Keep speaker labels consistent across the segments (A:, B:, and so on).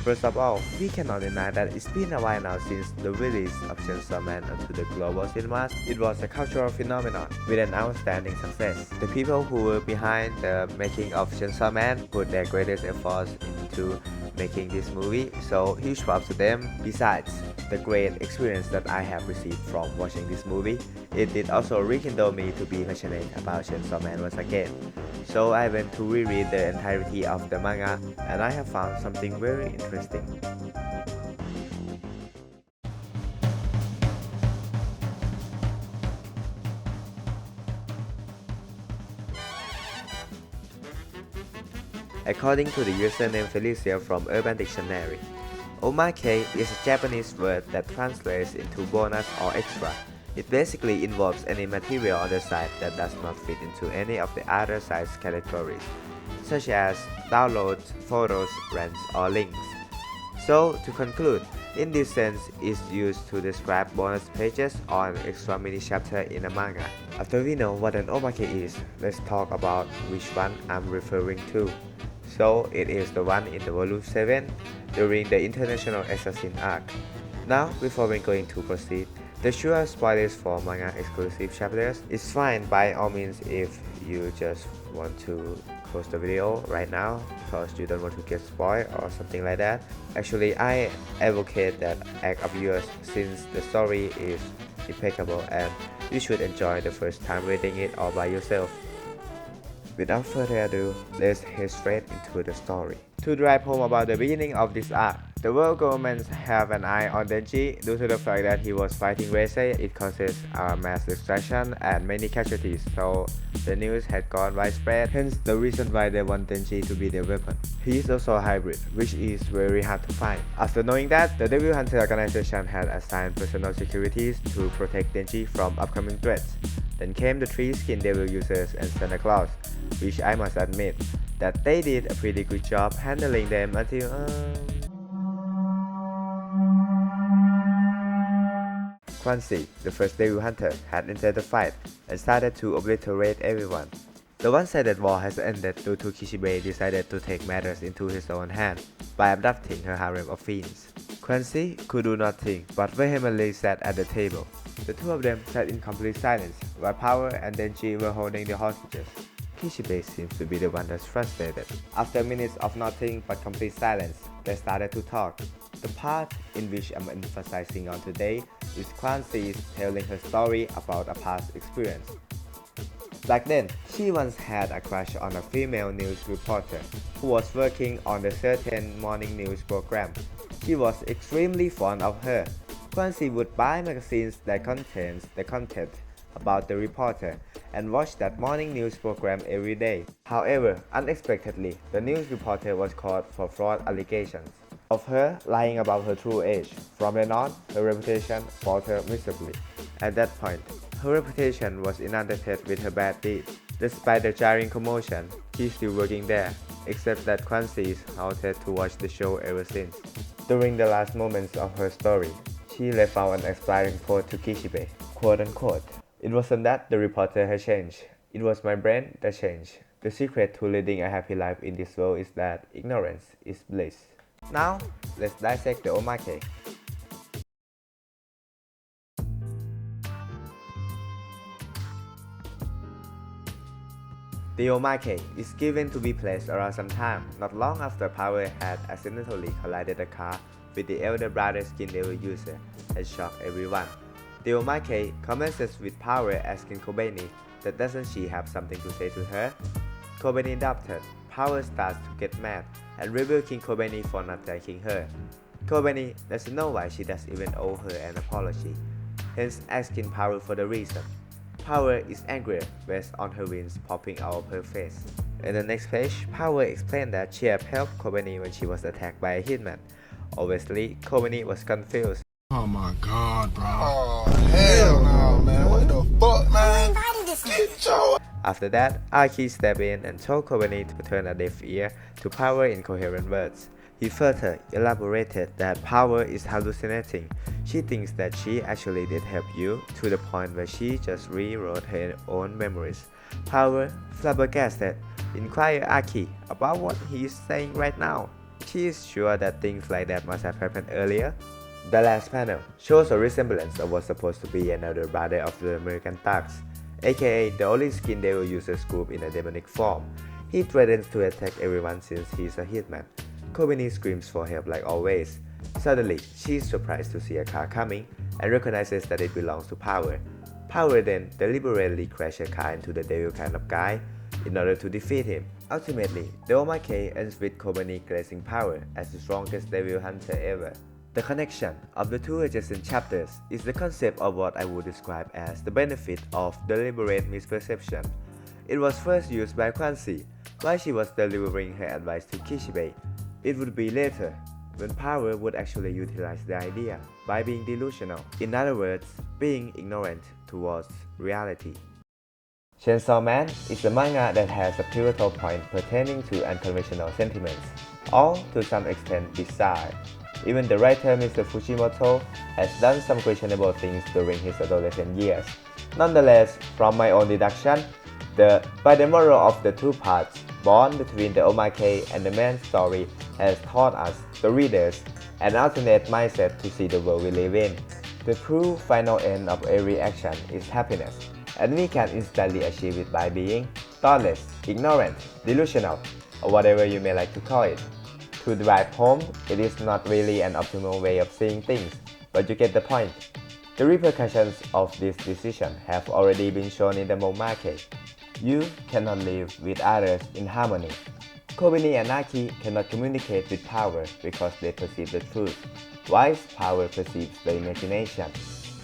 A: First of all, we cannot deny that it's been a while now since the release of Chainsaw Man onto the global cinemas. It was a cultural phenomenon with an outstanding success. The people who were behind the making of Chainsaw Man put their greatest efforts into making this movie, so huge props to them. Besides the great experience that I have received from watching this movie, it did also rekindle me to be passionate about Chainsaw Man once again. So I went to reread the entirety of the manga, and I have found something very interesting. According to the username Felicia from Urban Dictionary, Omake is a Japanese word that translates into bonus or extra. It basically involves any material on the site that does not fit into any of the other site's categories, such as downloads, photos, rents, or links. So, to conclude, in this sense, it's used to describe bonus pages or an extra mini chapter in a manga. After we know what an omake is, let's talk about which one I'm referring to. So, it is the one in the volume 7 during the International Assassin arc. Now, before we're going to proceed, the sure spoilers for manga exclusive chapters is fine by all means if you just want to close the video right now because you don't want to get spoiled or something like that. Actually, I advocate that act of yours since the story is impeccable and you should enjoy the first time reading it all by yourself. Without further ado, let's head straight into the story. To drive home about the beginning of this arc, the world governments have an eye on Denji due to the fact that he was fighting Reisei. It causes a mass destruction and many casualties, so the news had gone widespread, hence the reason why they want Denji to be their weapon. He is also a hybrid, which is very hard to find. After knowing that, the Devil Hunter organization had assigned personal securities to protect Denji from upcoming threats. Then came the three skin devil users and Santa Claus, which I must admit that they did a pretty good job handling them until Quincy, the first devil hunter, had entered the fight and started to obliterate everyone. The one-sided war has ended due to Kishibe decided to take matters into his own hands by abducting her harem of fiends. Quincy could do nothing but vehemently sat at the table. The two of them sat in complete silence while Power and Denji were holding the hostages. Kishibe seems to be the one that's frustrated. After minutes of nothing but complete silence, they started to talk. The part in which I'm emphasizing on today is Quincy telling her story about a past experience. Back then, she once had a crush on a female news reporter who was working on a certain morning news program. She was extremely fond of her. Quincy would buy magazines that contains the content about the reporter and watch that morning news program every day. However, unexpectedly, the news reporter was caught for fraud allegations of her lying about her true age. From then on, her reputation faltered miserably. At that point, her reputation was inundated with her bad deeds. Despite the jarring commotion, she's still working there, except that Quincy is halted to watch the show ever since. During the last moments of her story, she left out an inspiring quote to Kishibe, quote unquote, "It wasn't that the reporter had changed, it was my brain that changed. The secret to leading a happy life in this world is that ignorance is bliss." Now, let's dissect the omake. The omake is given to be placed around some time, not long after Power had accidentally collided a car with the elder brother skin devil user and shocked everyone. The omake commences with Power asking Kobeni that doesn't she have something to say to her. Kobeni adopted. Power starts to get mad and rebuking Kobeni for not thanking her. Kobeni doesn't know why she does even owe her an apology, hence asking Power for the reason. Power is angry based on her wings popping out of her face. In the next page, Power explained that she had helped Kobeni when she was attacked by a hitman. Obviously, Kobeni was confused.
B: Oh my god, bro. Oh, hell no, man. What the fuck, man? Get your...
A: After that, Aki stepped in and told Kobeni to turn a deaf ear to Power in coherent words. He further elaborated that Power is hallucinating. She thinks that she actually did help you, to the point where she just rewrote her own memories. Power, flabbergasted, inquired Aki about what he is saying right now. She is sure that things like that must have happened earlier. The last panel shows a resemblance of what's supposed to be another brother of the American thugs, aka the only skin devil users group in a demonic form. He threatens to attack everyone since he's a hitman. Kobeni screams for help like always. Suddenly, she is surprised to see a car coming and recognizes that it belongs to Power. Power then deliberately crashes a car into the devil kind of guy in order to defeat him. Ultimately, the Omake ends with Kobeni placing Power as the strongest devil hunter ever. The connection of the two adjacent chapters is the concept of what I would describe as the benefit of deliberate misperception. It was first used by Kwanzi while she was delivering her advice to Kishibe. It would be later when Power would actually utilize the idea by being delusional, in other words, being ignorant towards reality. Chainsaw Man is a manga that has a pivotal point pertaining to unconventional sentiments, all to some extent bizarre. Even the writer Mr. Fujimoto has done some questionable things during his adolescent years. Nonetheless, from my own deduction, by the moral of the two parts, bond between the Omake and the main story has taught us, the readers, an alternate mindset to see the world we live in. The true final end of every action is happiness, and we can instantly achieve it by being thoughtless, ignorant, delusional, or whatever you may like to call it. To drive home, it is not really an optimal way of seeing things, but you get the point. The repercussions of this decision have already been shown in the Omake. You cannot live with others in harmony. Kobeni and Aki cannot communicate with Power because they perceive the truth, whilst Power perceives the imagination.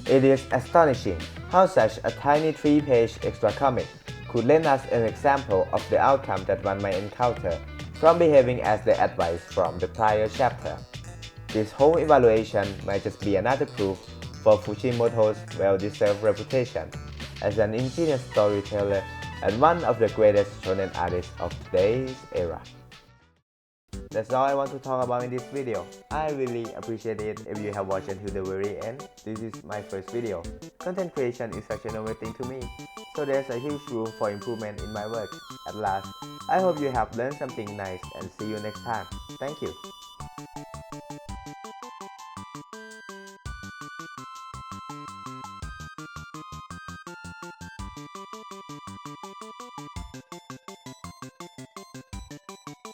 A: It is astonishing how such a tiny 3-page extra comic could lend us an example of the outcome that one might encounter from behaving as the advice from the prior chapter. This whole evaluation might just be another proof for Fujimoto's well-deserved reputation as an ingenious storyteller and one of the greatest shonen artists of today's era. That's all I want to talk about in this video. I really appreciate it if you have watched until the very end. This is my first video. Content creation is such a novel thing to me, so there's a huge room for improvement in my work. At last, I hope you have learned something nice and see you next time. Thank you.